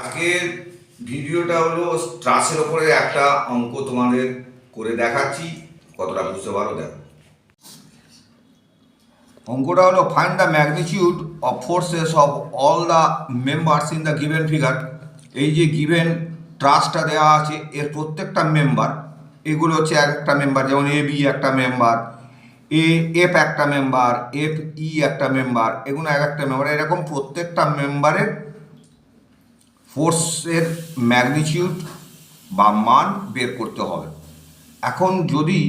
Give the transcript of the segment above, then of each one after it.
আগের ভিডিওটা হলো স্ট্রাসের ওপরে একটা অঙ্ক তোমাদের করে দেখাচ্ছি, কতটা বুঝতে পারো দেখো। অঙ্কটা হলো find the magnitude of forces of all the members in the given figure. এই যে গিভেন ট্রাসটা দেওয়া আছে এর প্রত্যেকটা মেম্বার, এগুলো হচ্ছে এক একটা মেম্বার, যেমন এ বি একটা মেম্বার, এফ একটা মেম্বার, এফ ই একটা মেম্বার, এগুলো এক একটা মেম্বার, এরকম প্রত্যেকটা মেম্বারের ফোর্সের ম্যাগনিটিউড বা মান বের করতে হবে। এখন যদি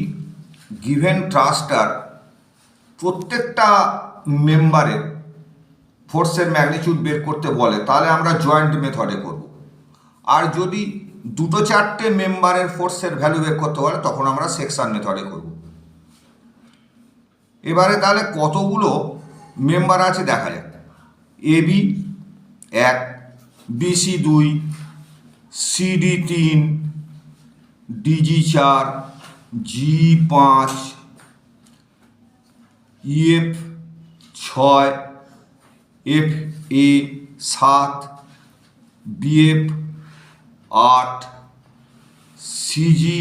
গিভেন ট্রাস্টার প্রত্যেকটা মেম্বারের ফোর্সের ম্যাগনিটিউড বের করতে বলে তাহলে আমরা জয়েন্ট মেথডে করব, আর যদি দুটো চারটে মেম্বারের ফোর্সের ভ্যালু বের করতে বলে তখন আমরা সেকশন মেথডে করব। এবারে তাহলে কতগুলো মেম্বার আছে দেখা যাক। A B 1, BC 2, CD 3, DG 4, G 5, EF 6, F A 7, BF 8, CG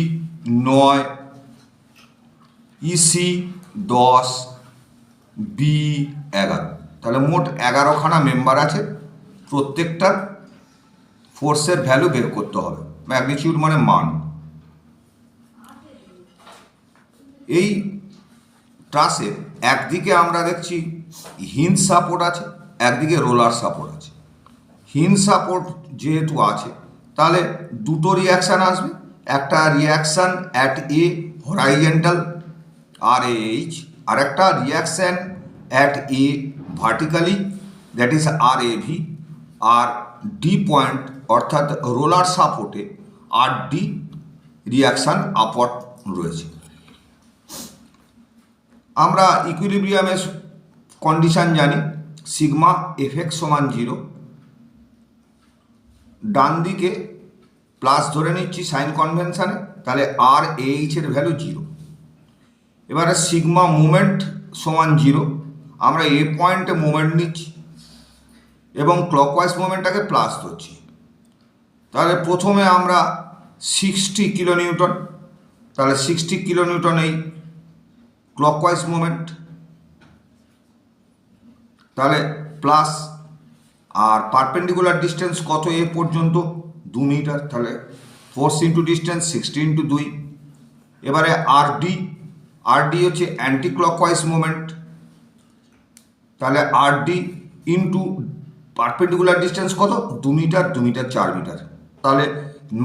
9, EC 10, B 11। তাহলে মোট 11খানা মেম্বার আছে, প্রত্যেকটার ফোর্সের ভ্যালু বের করতে হবে, ম্যাগনিটিউড মানে মান। এই ট্রাসের একদিকে আমরা দেখছি হিঞ্জ সাপোর্ট আছে, একদিকে রোলার সাপোর্ট আছে। হিঞ্জ সাপোর্ট যেহেতু আছে তাহলে দুটো রিয়াকশান আসবে, একটা reaction at A horizontal R H, আর একটা reaction at A vertically that is R A V, আর ডি পয়েন্ট অর্থাৎ রোলার সাপোর্টে আর ডি রিয়াকশান আপওয়ার্ড রয়েছে। আমরা ইকুইলিব্রিয়ামের কন্ডিশান জানি, সিগমা এফএক্স সমান 0, ডান দিকে প্লাস ধরে নিচ্ছি সাইন কনভেনশানে, তাহলে আর এইচের ভ্যালু 0। এবারে সিগমা মুভমেন্ট সমান 0, আমরা এ পয়েন্টে মুভমেন্ট নিচ্ছি এবং ক্লকওয়াইজ মুভমেন্টটাকে প্লাস ধরছি। তাহলে প্রথমে আমরা 60 কিলো নিউটন, তাহলে 60 কিলো নিউটন এই ক্লকওয়াইজ মুভমেন্ট, তাহলে প্লাস, আর পারপেন্ডিকুলার ডিস্টেন্স কত এ পর্যন্ত 2 মিটার, তাহলে ফোর্স ইন্টু ডিস্টেন্স 60 ইন্টু 2। এবারে আরডি হচ্ছে অ্যান্টি ক্লকওয়াইজ মুভমেন্ট, তাহলে আরডি ইন্টু পারপেন্ডিকুলার ডিস্টেন্স কত 2 মিটার, 2 মিটার 4 মিটার, তাহলে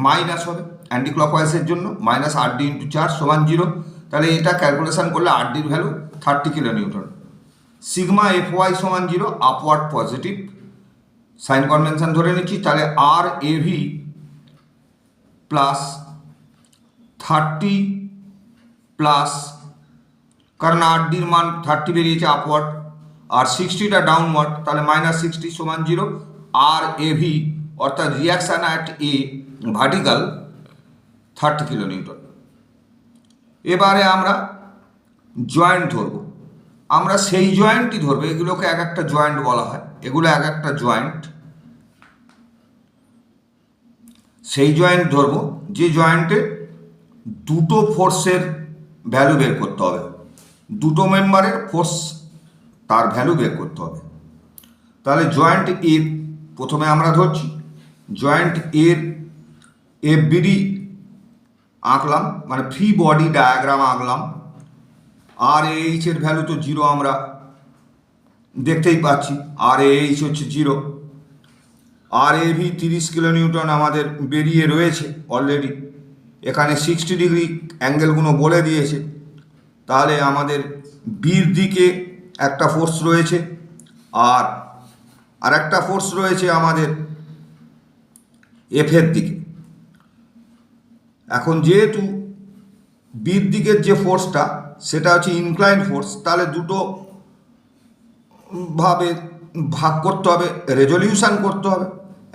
মাইনাস হবে অ্যান্টি ক্লকওয়াইজের জন্য, মাইনাস আরডি ইন্টু 4 সমান 0। তাহলে এটা ক্যালকুলেশন করলে আরডির value 30 kilo newton. Sigma F Y সমান 0, আপওয়ার্ড পজিটিভ, সাইন কনভেনশন ধরে নিচ্ছি, তাহলে R A V plus 30 plus, কারণ আরডির মান 30 বেরিয়েছে আপওয়ার্ড, আর 60টা ডাউনওয়ার্ড, তাহলে মাইনাস 60 সমান 0। আর এ ভি অর্থাৎ reaction at A vertical 30 kilo newton. এবারে আমরা জয়েন্ট ধরব, আমরা সেই জয়েন্টই ধরবো, এগুলোকে এক একটা জয়েন্ট বলা হয়, এগুলো এক একটা জয়েন্ট, সেই জয়েন্ট ধরব যে জয়েন্টে দুটো ফোর্সের ভ্যালু বের করতে হবে, দুটো মেম্বারের ফোর্স তার ভ্যালু বের করতে হবে। তাহলে জয়েন্ট এ প্রথমে আমরা ধরছি, জয়েন্ট এর এফবিডি আঁকলাম, মানে ফ্রি বডি ডায়াগ্রাম আঁকলাম। আর এইচের ভ্যালু তো 0 আমরা দেখতেই পাচ্ছি, আর এইচ হচ্ছে 0। R A V 30 kilo Newton আমাদের বেরিয়ে রয়েছে অলরেডি, এখানে 60 ডিগ্রি অ্যাঙ্গেলগুলো বলে দিয়েছে। তাহলে আমাদের বির দিকে একটা ফোর্স রয়েছে, আর একটা ফোর্স রয়েছে আমাদের এফের দিকে। এখন যেহেতু বির দিকের যে ফোর্সটা সেটা হচ্ছে ইনক্লাইন ফোর্স, তাহলে দুটো ভাবে ভাগ করতে হবে, রেজলিউশন করতে হবে।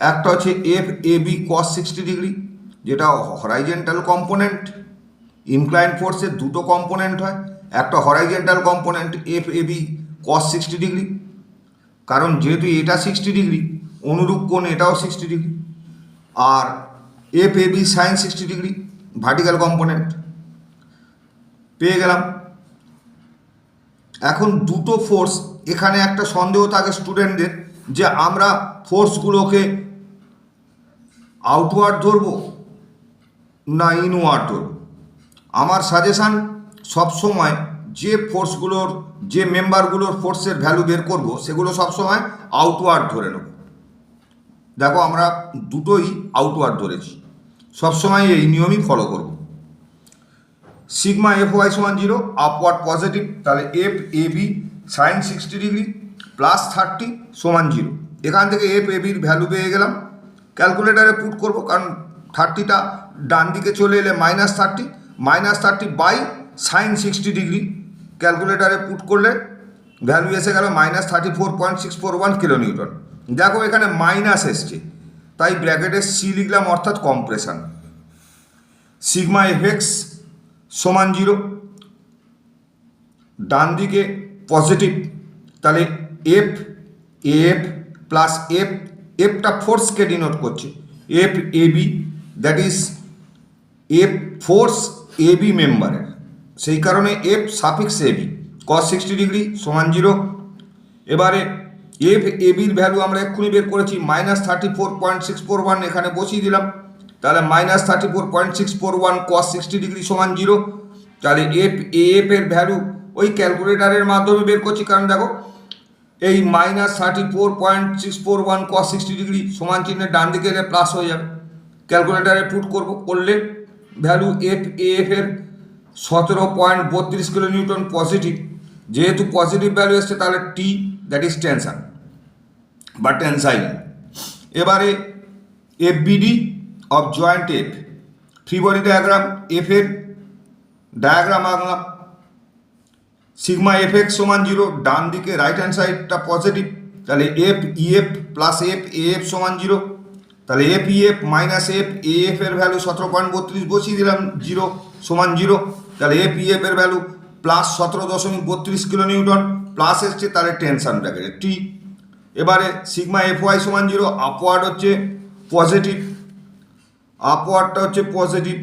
একটা হচ্ছে F A B cos 60 degree, যেটা হরাইজেন্টাল কম্পোনেন্ট, ইনক্লাইন ফোর্সের দুটো কম্পোনেন্ট হয়, একটা horizontal component F A B cos 60 degree, কারণ যেহেতু এটা 60 ডিগ্রি অনুরূপ কোণ এটাও 60 ডিগ্রি, আর F A B sine 60 degree vertical component পেয়ে গেলাম। এখন দুটো ফোর্স, এখানে একটা সন্দেহ থাকে স্টুডেন্টদের যে আমরা ফোর্সগুলোকে আউটওয়ার্ড ধরবো না ইনওয়ার্ড ধরবো। আমার সাজেশান সবসময় যে ফোর্সগুলোর, যে মেম্বারগুলোর ফোর্সের ভ্যালু বের করব সেগুলো সবসময় আউটওয়ার্ড ধরে নেব। দেখো আমরা দুটোই আউটওয়ার্ড ধরেছি, সবসময় এই নিয়মই ফলো করব। সিগমা এফ ওয়াই সমান 0, আপওয়ার্ড পজিটিভ, তাহলে F A B sine 60 degree plus 30 সমান 0। এখান থেকে এফ এ বির ভ্যালু পেয়ে গেলাম, ক্যালকুলেটারে পুট করব, কারণ 30টা ডান দিকে চলে এলে -30 বাই সাইন 60 ডিগ্রি, ক্যালকুলেটারে পুট করলে ভ্যালু এসে গেল -34.641 কিলোনিউটন। দেখো এখানে মাইনাস এসছে, তাই ব্র্যাকেটে সি লিখলাম, অর্থাৎ কম্প্রেশন। সিগমা এফ এক্স সমান 0, ডান দিকে পজিটিভ, তাহলে এফ এফ প্লাস এফ, এফটা ফোর্সকে ডিনোট করছে, F A B, that is F force A B মেম্বারের, সেই কারণে F suffix A B cos 60 degree সমান 0। এবারে এফ এ বির ভ্যালু আমরা এক্ষুনি বের করেছি -34.641, এখানে বসিয়ে দিলাম, তাহলে -34.641 cos 60 ডিগ্রি সমান 0। তাহলে এফ এফ এর ভ্যালু ওই ক্যালকুলেটারের মাধ্যমে বের করছি, কারণ দেখো এই -34.641 cos 60 ডিগ্রি সমান চিহ্নের ডান দিকে এলে প্লাস হয়ে যাবে, ক্যালকুলেটারে পুট করলে ভ্যালু এফ এফ এর 17.32 কিলোনিউটন পজিটিভ। যেহেতু পজিটিভ ভ্যালু এসছে তাহলে টি, দ্যাট ইজ টেনশন বা টেনসাইল। এবারে F BD of joint F, free body diagram, F এর ডায়াগ্রাম আঁকলাম। সিগমা এফ এক্স সমান 0, ডান দিকে রাইট হ্যান্ড সাইডটা পজিটিভ, তাহলে F EF plus F AF সমান 0। তাহলে F EF minus F AF এর ভ্যালু 17.32 বসিয়ে দিলাম, 0 সমান 0। তাহলে এফ ইএফ এর ভ্যালু প্লাস 17.32 কিলোনিউটন, প্লাস এসছে, তাহলে টেনশন ব্র্যাকেটে টি। এবারে সিগমা এফ ওয়াই সমান 0, আপওয়ার্ড হচ্ছে পজিটিভ, আপওয়ার্ডটা হচ্ছে পজিটিভ,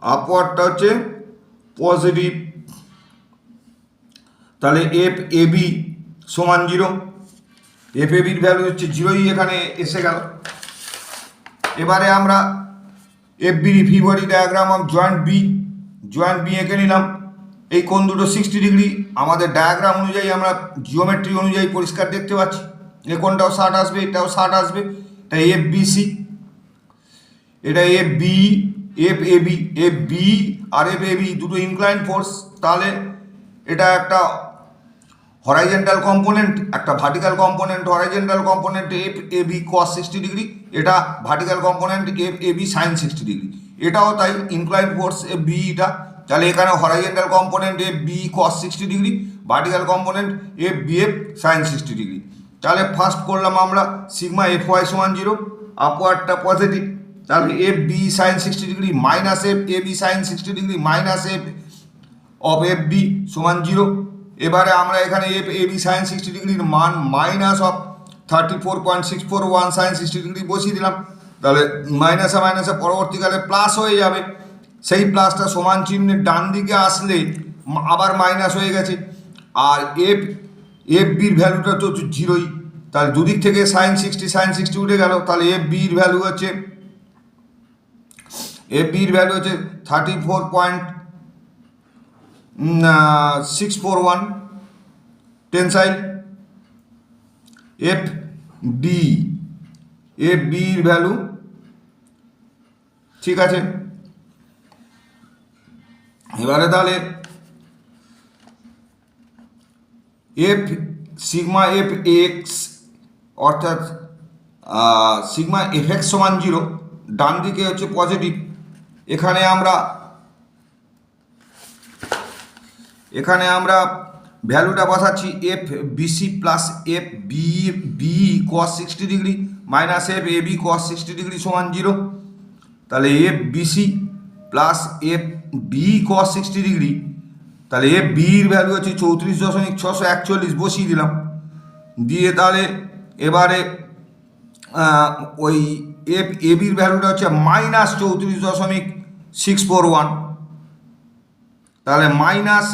আপওয়ার্ডটা হচ্ছে পজিটিভ, তাহলে এফ এ বি সমান 0, এফ এ বির ভ্যালু হচ্ছে 0ই এখানে এসে গেল। এবারে আমরা F BD free body diagram of joint B এঁকে নিলাম। এই কোণ দুটো 60 ডিগ্রি, আমাদের ডায়াগ্রাম অনুযায়ী আমরা জিওমেট্রি অনুযায়ী পরিষ্কার দেখতে পাচ্ছি, এই কোণটাও 60 আসবে, এটাও 60 আসবে, তাই এফ বি সি, এটা F B, F A B, F B আর এফ এ বি দুটো ইনক্লাইন ফোর্স, তাহলে এটা একটা হরাইজেন্টাল কম্পোনেন্ট, একটা vertical component. Horizontal component F A B cos 60 degree, এটা vertical component F A B sine 60 degree, এটাও তাই ইনক্লাইন ফোর্স এফ বি, এটা তাহলে এখানে horizontal component F B cos 60 degree, vertical component F B F sine 60 degree. তাহলে first করলাম আমরা sigma F Y সমান 0, আপওয়ার্ডটা পজিটিভ, তাহলে F B sine 60 degree minus F A B sine 60 degree minus F of F B সমান 0। এবারে আমরা এখানে এফ এ বি সাইন 60 ডিগ্রির মান মাইনাস অফ 34.641 সাইন 60 ডিগ্রি বসিয়ে দিলাম, তাহলে মাইনাসে মাইনাসে পরবর্তীকালে প্লাস হয়ে যাবে, সেই প্লাসটা সমান চিহ্নের ডান দিকে আসলে আবার মাইনাস হয়ে গেছে, আর এফ এফ বির ভ্যালুটা তো 0ই, তাহলে দুদিক থেকে সাইন 60 উঠে গেল, তাহলে এফ বির ভ্যালু হচ্ছে 34.641 টেনসাইল। এফ বির ভ্যালু ঠিক আছে। এবারে তাহলে এফ সিগমা এফ এক্স অর্থাৎ সিগমা এফ এক্স সমান 0, ডান দিকে হচ্ছে পজিটিভ, এখানে আমরা ভ্যালুটা বসাচ্ছি F BC plus F B cos 60 degree minus F A B cos 60 degree সমান 0। তাহলে F BC plus F B cos 60 degree, তাহলে এফ বির ভ্যালু হচ্ছে 34.641 বসিয়ে দিলাম, দিয়ে তাহলে এবারে ওই এবির ভ্যালুটা হচ্ছে -34.641, তাহলে মাইনাস,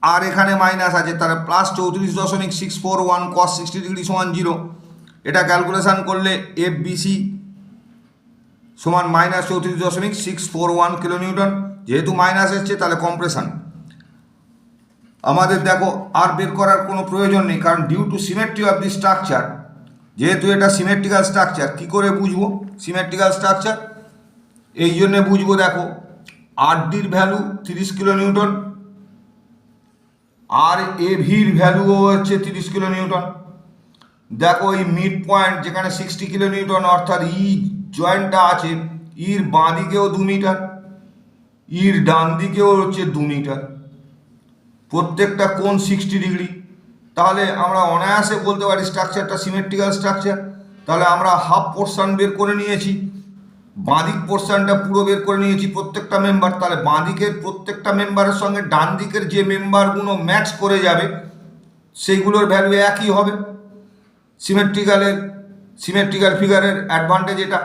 আর এখানে মাইনাস আছে, তাহলে +34.641 cos 60 ডিগ্রি সমান 0। এটা ক্যালকুলেশন করলে এফবিসি সমান -34.641 কিলোনিউটন। যেহেতু মাইনাস এসছে তাহলে কম্প্রেশন আমাদের দেখো আর বের করার কোনো প্রয়োজন নেই, কারণ due to symmetry of the structure, যেহেতু এটা সিমেট্রিক্যাল স্ট্রাকচার। কী করে বুঝবো সিমেট্রিক্যাল স্ট্রাকচার? এই জন্যে বুঝবো, দেখো আরডির ভ্যালু 30 কিলোনিউটন, আর এভির ভ্যালুও হচ্ছে 30 কিলোনিউটন। দেখো এই মিড পয়েন্ট যেখানে 60 কিলোনিউটন, অর্থাৎ জয়েন্টটা আছে, ইর বাঁ দিকেও 2 মিটার, ইর ডান দিকেও হচ্ছে 2 মিটার, প্রত্যেকটা কোণ 60 ডিগ্রি। তাহলে আমরা অনায়াসে বলতে পারি স্ট্রাকচারটা সিমেট্রিক্যাল স্ট্রাকচার। তাহলে আমরা হাফ পোর্শন বের করে নিয়েছি, বাঁদিক পোর্শনটা পুরো বের করে নিয়েছি প্রত্যেকটা মেম্বার। তাহলে বাঁদিকের প্রত্যেকটা মেম্বারের সঙ্গে ডান দিকের যে মেম্বারগুলো ম্যাচ করে যাবে সেইগুলোর ভ্যালু একই হবে। সিমেট্রিক্যাল ফিগারের অ্যাডভান্টেজ এটা।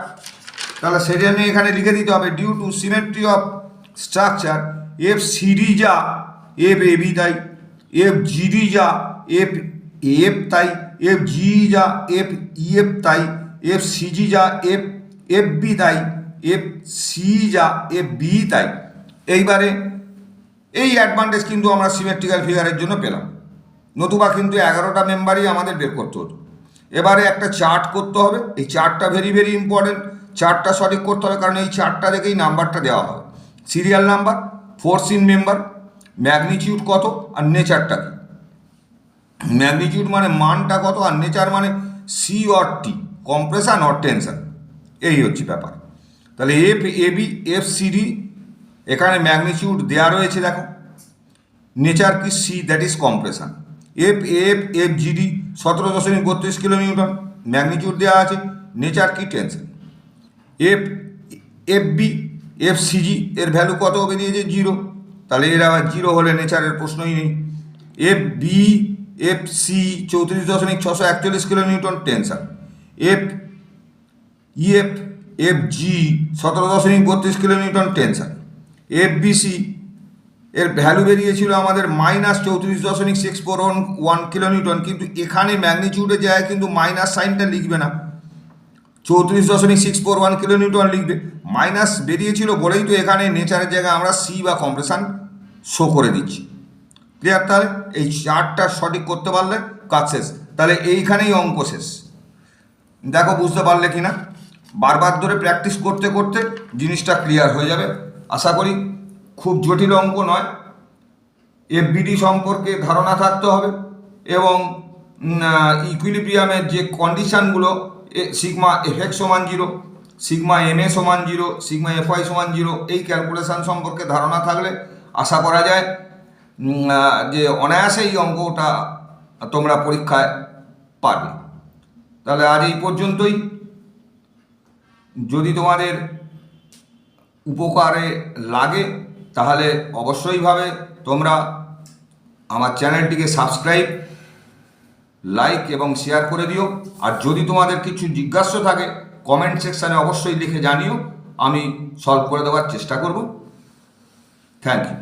তাহলে সেটা নিয়ে এখানে লিখে দিতে হবে, due to symmetry of structure F CD যা এফ এবি তাই, এফ জিডি যা এফ এফ তাই, এফ জি যা এফ ইএফ তাই, এফ সিজি যা এফ এফ বি তাই, এফ সি যা এফ বি তাই। এইবারে এই অ্যাডভান্টেজ কিন্তু আমরা সিমেট্রিক্যাল ফিগারের জন্য পেলাম, নতুবা কিন্তু 11টা মেম্বারই আমাদের বের করতে হতো। এবারে একটা চার্ট করতে হবে, এই চার্টটা ভেরি ভেরি ইম্পর্টেন্ট। চার্টটা সঠিক করতে হবে, কারণ এই চার্টটা দেখেই নাম্বারটা দেওয়া হবে, serial number, force in member, magnitude কত, আর নেচারটা কী। ম্যাগনিটিউড মানে মানটা কত, আর নেচার মানে C or T, compression or tension. এই হচ্ছে ব্যাপার। তাহলে এফ এবি এফ সিডি, এখানে ম্যাগনিটিউড দেওয়া রয়েছে, দেখো নেচার কি C, that is compression. F F F GD 17.32 kilonewton, magnitude দেওয়া আছে, নেচার কি tension. F F B F CG এর ভ্যালু কত বেরিয়েছে 0, তাহলে এর আবার 0 হলে নেচারের প্রশ্নই নেই। F B F C 34.641 kilonewton tension. F EF F G 17.32 kilonewton tension. F BC এর ভ্যালু বেরিয়েছিল আমাদের -34.641 কিলোনিউটন, কিন্তু এখানে ম্যাগনিটিউডের জায়গায় কিন্তু মাইনাস সাইনটা লিখবে না, 34.641 কিলোনিউটন লিখবে। মাইনাস বেরিয়েছিল বলেই তো এখানে নেচারের জায়গায় আমরা সি বা কম্প্রেশন শো করে দিচ্ছি। ক্লিয়ার? তাহলে এই চার্টটা সঠিক করতে পারলে কাজ শেষ। তাহলে এইখানেই অঙ্ক শেষ। দেখো বুঝতে পারলে কি না? বারবার ধরে প্র্যাকটিস করতে করতে জিনিসটা ক্লিয়ার হয়ে যাবে আশা করি। খুব জটিল অঙ্ক নয়, এফবিডি সম্পর্কে ধারণা থাকতে হবে, এবং ইকুইলিব্রিয়ামের যে কন্ডিশানগুলো, সিগমা এফএক্স সমান 0, সিগমা এমএ সমান 0, সিগমা এফআই সমান 0, এই ক্যালকুলেশান সম্পর্কে ধারণা থাকলে আশা করা যায় যে অনায়াসে এই অঙ্কটা তোমরা পরীক্ষায় পারবে। তাহলে আজ এই পর্যন্তই। যদি তোমাদের উপকারে লাগে তাহলে অবশ্যইভাবে তোমরা আমার চ্যানেলটিকে সাবস্ক্রাইব, লাইক এবং শেয়ার করে দিও। আর যদি তোমাদের কিছু জিজ্ঞাসা থাকে কমেন্ট সেকশানে অবশ্যই লিখে জানিও, আমি সলভ করে দেওয়ার চেষ্টা করব। Thank you.